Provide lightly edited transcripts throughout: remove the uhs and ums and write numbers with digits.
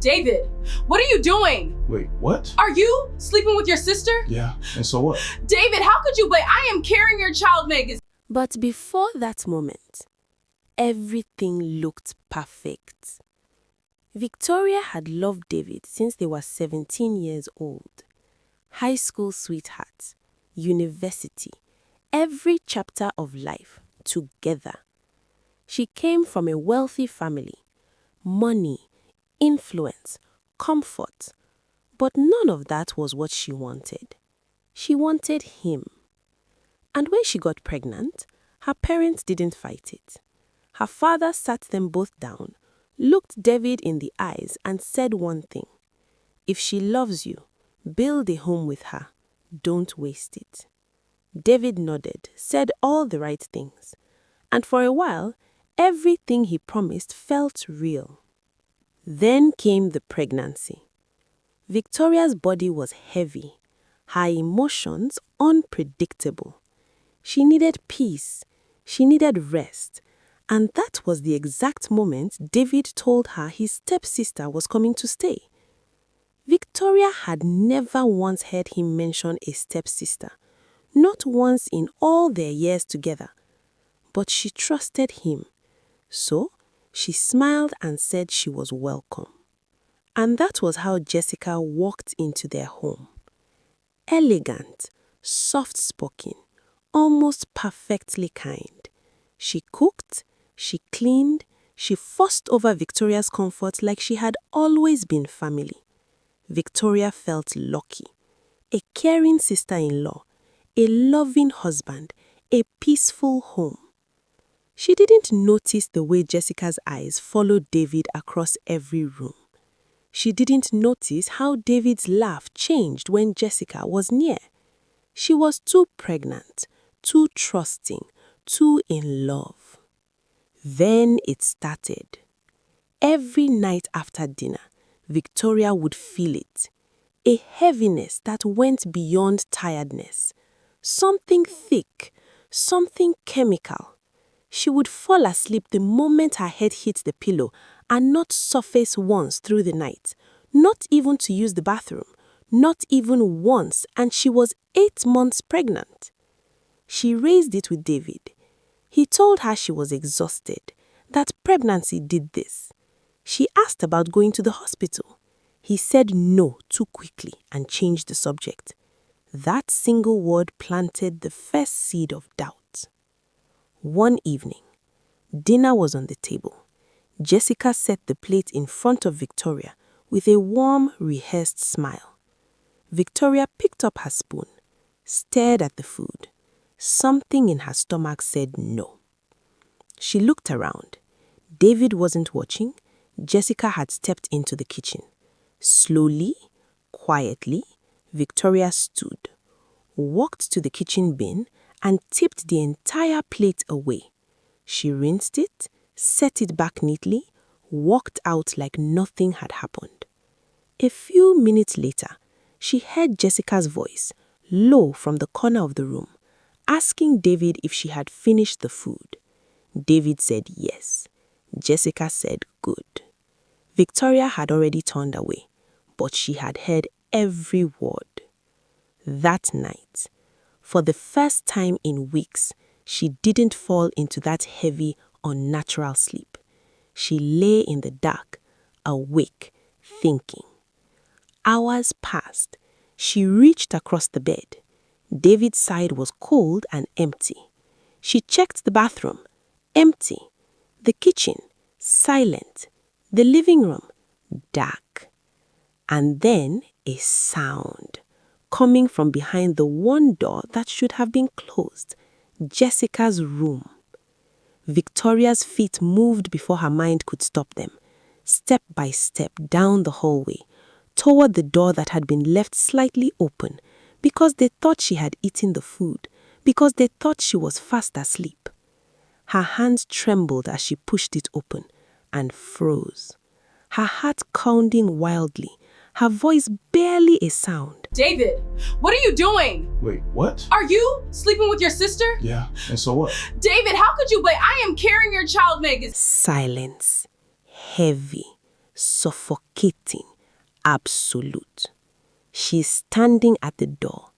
David, what are you doing? Wait, what? Are you sleeping with your sister? Yeah, and so what? David, how could you play? I am carrying your child, Megan. But before that moment, everything looked perfect. Victoria had loved David since they were 17 years old. High school sweethearts, university, every chapter of life together. She came from a wealthy family, money, influence, comfort. But none of that was what she wanted. She wanted him. And when she got pregnant, her parents didn't fight it. Her father sat them both down, looked David in the eyes and said one thing: if she loves you, build a home with her. Don't waste it. David nodded, said all the right things. And for a while, everything he promised felt real. Then came the pregnancy. Victoria's body was heavy, her emotions unpredictable. She needed peace, she needed rest, and that was the exact moment David told her his stepsister was coming to stay. Victoria had never once heard him mention a stepsister, not once in all their years together. But she trusted him, so she smiled and said she was welcome. And that was how Jessica walked into their home. Elegant, soft-spoken, almost perfectly kind. She cooked, she cleaned, she fussed over Victoria's comfort like she had always been family. Victoria felt lucky. A caring sister-in-law, a loving husband, a peaceful home. She didn't notice the way Jessica's eyes followed David across every room. She didn't notice how David's laugh changed when Jessica was near. She was too pregnant, too trusting, too in love. Then it started. Every night after dinner, Victoria would feel it. A heaviness that went beyond tiredness. Something thick, something chemical. She would fall asleep the moment her head hit the pillow and not surface once through the night, not even to use the bathroom, not even once, and she was 8 months pregnant. She raised it with David. He told her she was exhausted, that pregnancy did this. She asked about going to the hospital. He said no too quickly and changed the subject. That single word planted the first seed of doubt. One evening, dinner was on the table. Jessica set the plate in front of Victoria with a warm, rehearsed smile. Victoria picked up her spoon, stared at the food. Something in her stomach said no. She looked around. David wasn't watching. Jessica had stepped into the kitchen. Slowly, quietly, Victoria stood, walked to the kitchen bin, and tipped the entire plate away. She rinsed it, set it back neatly, walked out like nothing had happened. A few minutes later, she heard Jessica's voice, low from the corner of the room, asking David if she had finished the food. David said yes. Jessica said good. Victoria had already turned away, but she had heard every word. That night, for the first time in weeks, she didn't fall into that heavy, unnatural sleep. She lay in the dark, awake, thinking. Hours passed. She reached across the bed. David's side was cold and empty. She checked the bathroom. Empty. The kitchen. Silent. The living room. Dark. And then a sound. Coming from behind the one door that should have been closed, Jessica's room. Victoria's feet moved before her mind could stop them, step by step down the hallway, toward the door that had been left slightly open because they thought she had eaten the food, because they thought she was fast asleep. Her hands trembled as she pushed it open and froze, her heart pounding wildly, her voice barely a sound. David, what are you doing? Wait, what? Are you sleeping with your sister? Yeah, and so what? David, how could you play? I am carrying your child, Megan. Silence. Heavy. suffocating, absolute. She's standing at the door.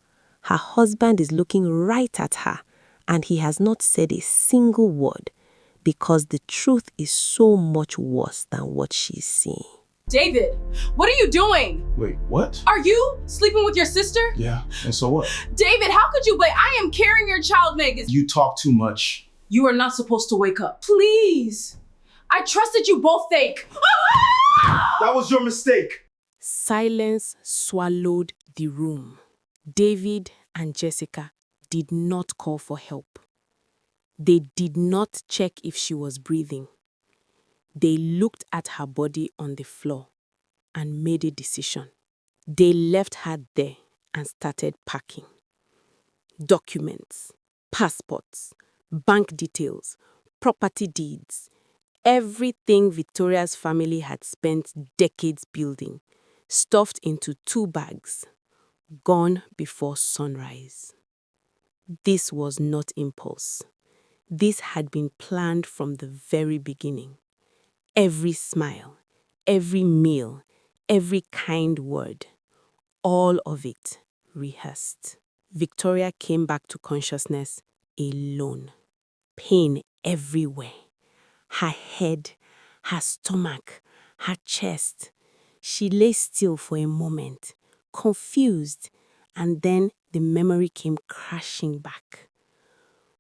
Her husband is looking right at her, and he has not said a single word because the truth is so much worse than what she's seeing. David, what are you doing? Wait, what? Are you sleeping with your sister? Yeah, and so what? David, how could you blame? I am carrying your child, Megan. You talk too much. You are not supposed to wake up. Please. I trusted you both fake. That was your mistake. Silence swallowed the room. David and Jessica did not call for help. They did not check if she was breathing. They looked at her body on the floor and made a decision. They left her there and started packing. Documents, passports, bank details, property deeds, everything Victoria's family had spent decades building, stuffed into 2 bags, gone before sunrise. This was not impulse. This had been planned from the very beginning. Every smile, every meal, every kind word, all of it rehearsed. Victoria came back to consciousness alone. Pain everywhere. Her head, her stomach, her chest. She lay still for a moment, confused, and then the memory came crashing back.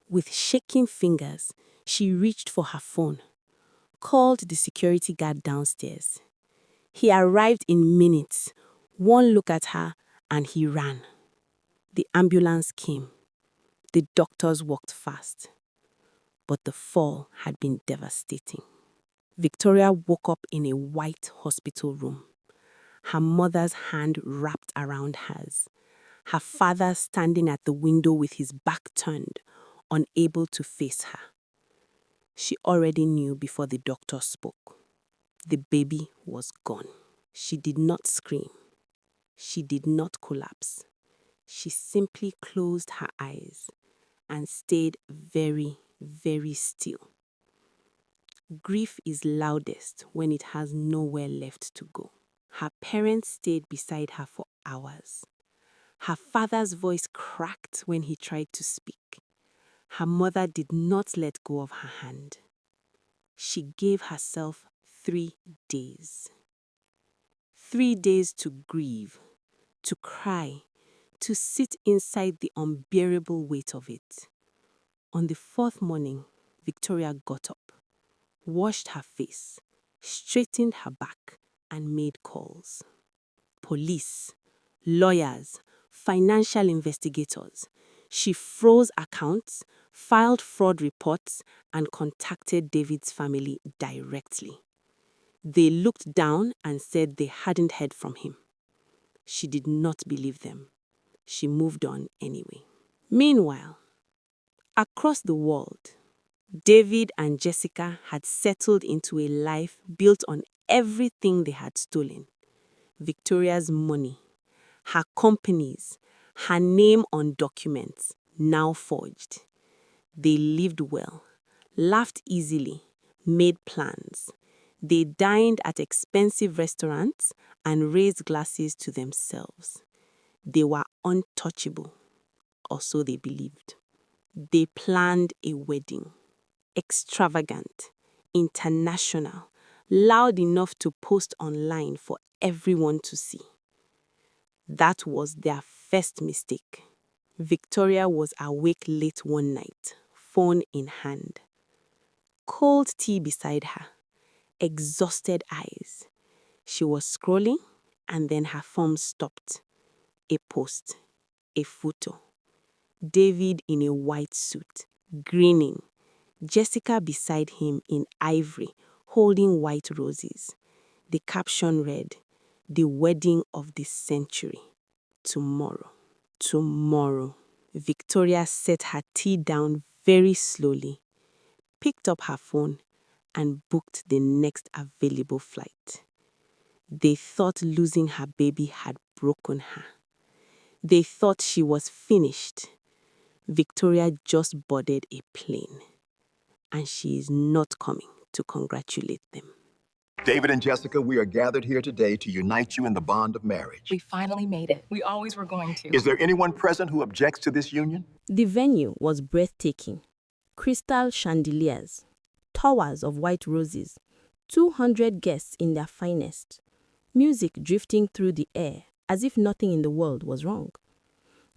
With shaking fingers, she reached for her phone, called the security guard downstairs. He arrived in minutes. One look at her and he ran. The ambulance came. The doctors worked fast. But the fall had been devastating. Victoria woke up in a white hospital room. Her mother's hand wrapped around hers. Her father standing at the window with his back turned, unable to face her. She already knew before the doctor spoke. The baby was gone. She did not scream. She did not collapse. She simply closed her eyes and stayed very, very still. Grief is loudest when it has nowhere left to go. Her parents stayed beside her for hours. Her father's voice cracked when he tried to speak. Her mother did not let go of her hand. She gave herself 3 days. 3 days to grieve, to cry, to sit inside the unbearable weight of it. On the 4th morning, Victoria got up, washed her face, straightened her back, and made calls. Police, lawyers, financial investigators. She froze accounts, filed fraud reports, and contacted David's family directly. They looked down and said they hadn't heard from him. She did not believe them. She moved on anyway. Meanwhile, across the world, David and Jessica had settled into a life built on everything they had stolen. Victoria's money, her companies, her name on documents, now forged. They lived well, laughed easily, made plans. They dined at expensive restaurants and raised glasses to themselves. They were untouchable, or so they believed. They planned a wedding. Extravagant, international, loud enough to post online for everyone to see. That was their first mistake. Victoria was awake late one night, phone in hand. Cold tea beside her, exhausted eyes. She was scrolling and then her phone stopped. A post, a photo. David in a white suit, grinning. Jessica beside him in ivory, holding white roses. The caption read, "The wedding of the century. Tomorrow." Tomorrow. Victoria set her tea down very slowly, picked up her phone, and booked the next available flight. They thought losing her baby had broken her. They thought she was finished. Victoria just boarded a plane, and she is not coming to congratulate them. David and Jessica, we are gathered here today to unite you in the bond of marriage. We finally made it. We always were going to. Is there anyone present who objects to this union? The venue was breathtaking. Crystal chandeliers, towers of white roses, 200 guests in their finest, music drifting through the air as if nothing in the world was wrong.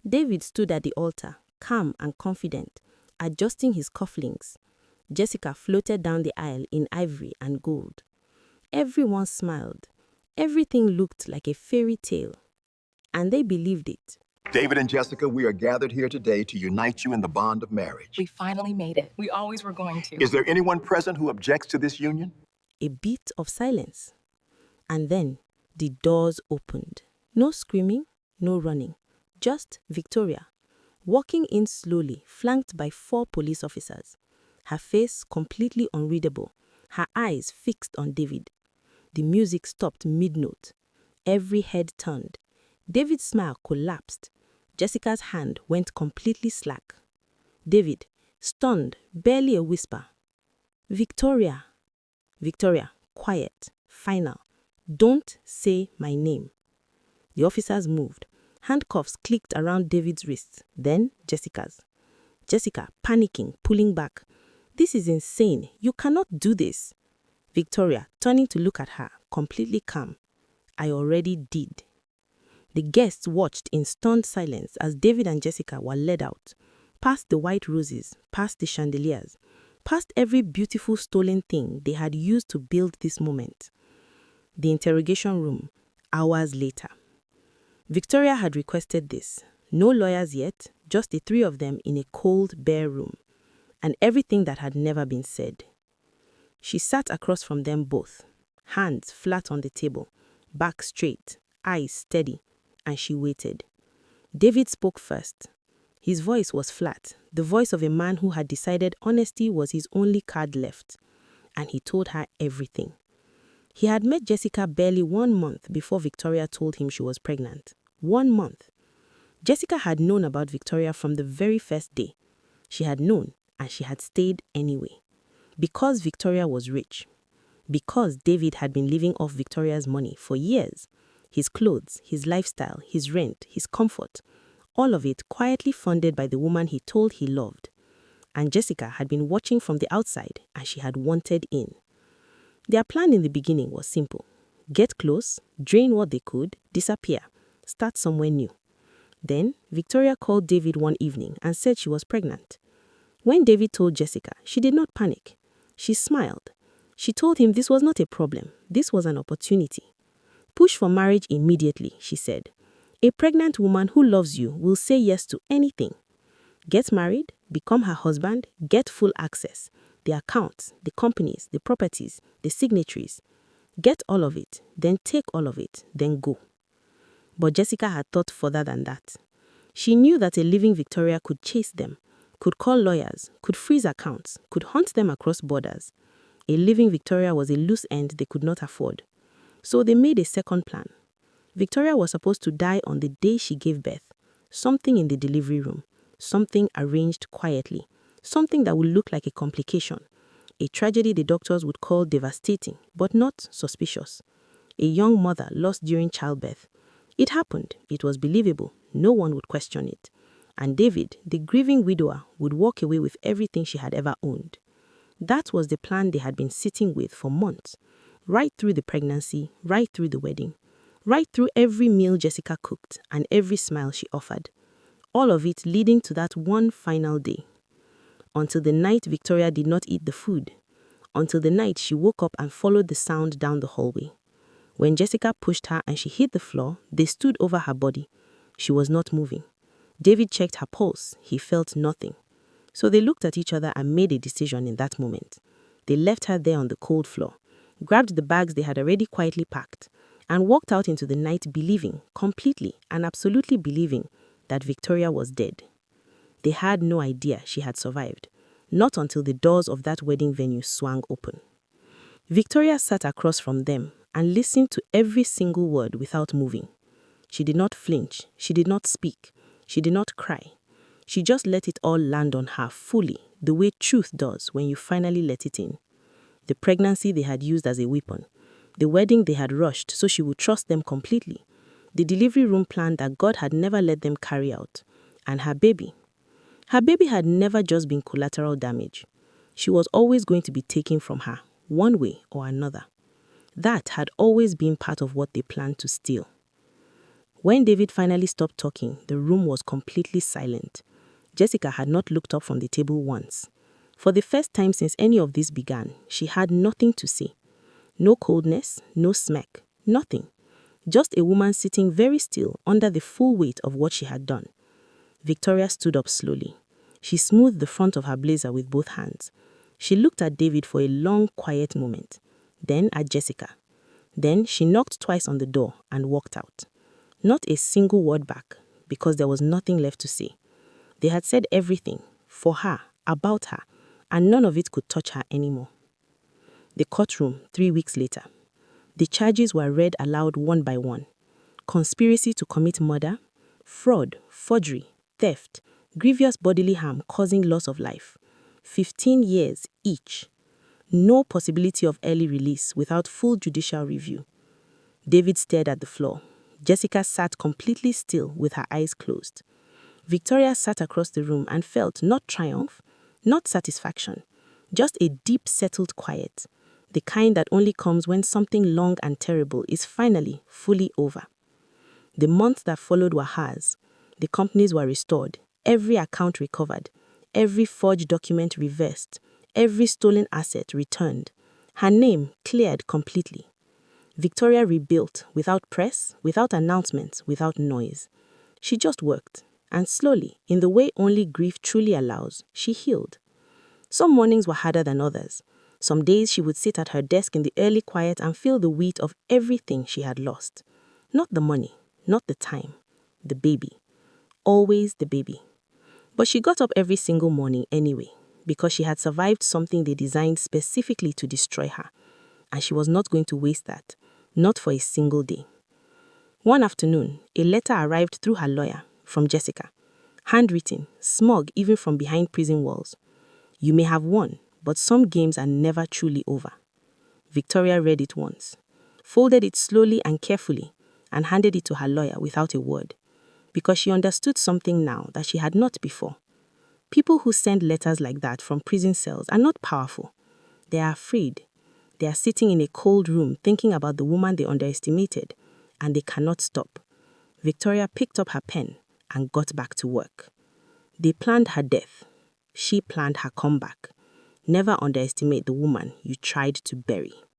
David stood at the altar, calm and confident, adjusting his cufflinks. Jessica floated down the aisle in ivory and gold. Everyone smiled. Everything looked like a fairy tale. And they believed it. David and Jessica, we are gathered here today to unite you in the bond of marriage. We finally made it. We always were going to. Is there anyone present who objects to this union? A bit of silence. And then the doors opened. No screaming, no running. Just Victoria, walking in slowly, flanked by 4 police officers. Her face completely unreadable, her eyes fixed on David. The music stopped mid-note. Every head turned. David's smile collapsed. Jessica's hand went completely slack. David, stunned, barely a whisper. Victoria. Victoria, quiet, final. Don't say my name. The officers moved. Handcuffs clicked around David's wrists, then Jessica's. Jessica, panicking, pulling back. This is insane. You cannot do this. Victoria, turning to look at her, completely calm. I already did. The guests watched in stunned silence as David and Jessica were led out, past the white roses, past the chandeliers, past every beautiful stolen thing they had used to build this moment. The interrogation room, hours later. Victoria had requested this. No lawyers yet, just the 3 of them in a cold, bare room, and everything that had never been said. She sat across from them both, hands flat on the table, back straight, eyes steady, and she waited. David spoke first. His voice was flat, the voice of a man who had decided honesty was his only card left, and he told her everything. He had met Jessica barely 1 month before Victoria told him she was pregnant. 1 month. Jessica had known about Victoria from the very first day. She had known, and she had stayed anyway. Because Victoria was rich. Because David had been living off Victoria's money for years. His clothes, his lifestyle, his rent, his comfort. All of it quietly funded by the woman he told he loved. And Jessica had been watching from the outside, and she had wanted in. Their plan in the beginning was simple. Get close, drain what they could, disappear, start somewhere new. Then, Victoria called David one evening and said she was pregnant. When David told Jessica, she did not panic. She smiled. She told him this was not a problem. This was an opportunity. Push for marriage immediately, she said. A pregnant woman who loves you will say yes to anything. Get married, become her husband, get full access. The accounts, the companies, the properties, the signatories. Get all of it, then take all of it, then go. But Jessica had thought further than that. She knew that a living Victoria could chase them, could call lawyers, could freeze accounts, could hunt them across borders. A living Victoria was a loose end they could not afford. So they made a second plan. Victoria was supposed to die on the day she gave birth. Something in the delivery room. Something arranged quietly. Something that would look like a complication. A tragedy the doctors would call devastating, but not suspicious. A young mother lost during childbirth. It happened. It was believable. No one would question it. And David, the grieving widower, would walk away with everything she had ever owned. That was the plan they had been sitting with for months. Right through the pregnancy, right through the wedding. Right through every meal Jessica cooked and every smile she offered. All of it leading to that one final day. Until the night Victoria did not eat the food. Until the night she woke up and followed the sound down the hallway. When Jessica pushed her and she hit the floor, they stood over her body. She was not moving. David checked her pulse. He felt nothing. So they looked at each other and made a decision in that moment. They left her there on the cold floor, grabbed the bags they had already quietly packed, and walked out into the night believing, completely and absolutely believing, that Victoria was dead. They had no idea she had survived, not until the doors of that wedding venue swung open. Victoria sat across from them and listened to every single word without moving. She did not flinch, she did not speak, she did not cry. She just let it all land on her fully, the way truth does when you finally let it in. The pregnancy they had used as a weapon, The wedding they had rushed so she would trust them completely. The delivery room plan that God had never let them carry out. And her baby. Her baby had never just been collateral damage. She was always going to be taken from her, one way or another. That had always been part of what they planned to steal. When David finally stopped talking, the room was completely silent. Jessica had not looked up from the table once. For the first time since any of this began, she had nothing to say. No coldness, no smirk, nothing. Just a woman sitting very still under the full weight of what she had done. Victoria stood up slowly. She smoothed the front of her blazer with both hands. She looked at David for a long, quiet moment. Then at Jessica. Then she knocked twice on the door and walked out. Not a single word back, because there was nothing left to say. They had said everything, for her, about her, and none of it could touch her anymore. The courtroom, 3 weeks later. The charges were read aloud one by one. Conspiracy to commit murder, fraud, forgery, theft, grievous bodily harm causing loss of life. 15 years each. No possibility of early release without full judicial review. David stared at the floor. Jessica sat completely still with her eyes closed. Victoria sat across the room and felt not triumph, not satisfaction, just a deep settled quiet, the kind that only comes when something long and terrible is finally fully over. The months that followed were hers. The companies were restored, every account recovered, every forged document reversed, every stolen asset returned. Her name cleared completely. Victoria rebuilt without press, without announcements, without noise. She just worked, and slowly, in the way only grief truly allows, she healed. Some mornings were harder than others. Some days she would sit at her desk in the early quiet and feel the weight of everything she had lost. Not the money, not the time, the baby. Always the baby. But she got up every single morning anyway, because she had survived something they designed specifically to destroy her. And she was not going to waste that, not for a single day. One afternoon, a letter arrived through her lawyer from Jessica. Handwritten, smug even from behind prison walls. You may have won, but some games are never truly over. Victoria read it once, folded it slowly and carefully, and handed it to her lawyer without a word, because she understood something now that she had not before. People who send letters like that from prison cells are not powerful. They are afraid. They are sitting in a cold room thinking about the woman they underestimated, and they cannot stop. Victoria picked up her pen and got back to work. They planned her death. She planned her comeback. Never underestimate the woman you tried to bury.